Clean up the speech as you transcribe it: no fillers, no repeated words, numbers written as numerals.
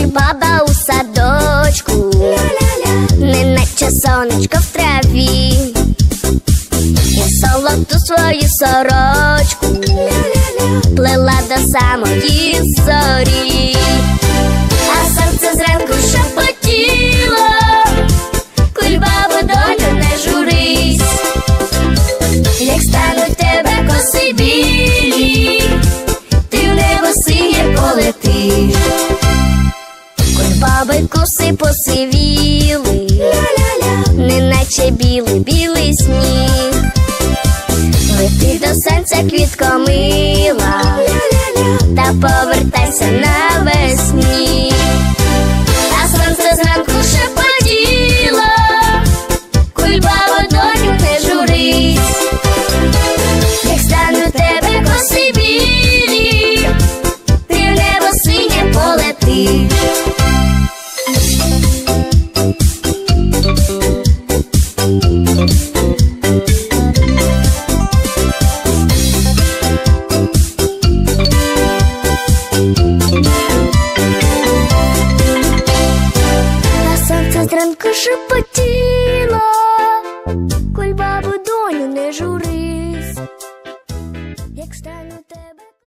Кульбаба у садочку, неначе сонечко в траві, і золоту свою сорочку плела до самої зорі. А сонце зранку шепотіло: кульбабо, доню, не журись, як стануть тебе коси білі, ти в небо синє полетиш. Кульбаби коси посивіли, неначе білий сніг. Лети до сонця, квітко мила, та повертайся навесні. А сонце зранку шепотіло: кульбабо, доню, не журись, як стануть тебе коси білі, ти в небо синє полетиш. Зранку шепотіло: кульбабо, доню, не журись.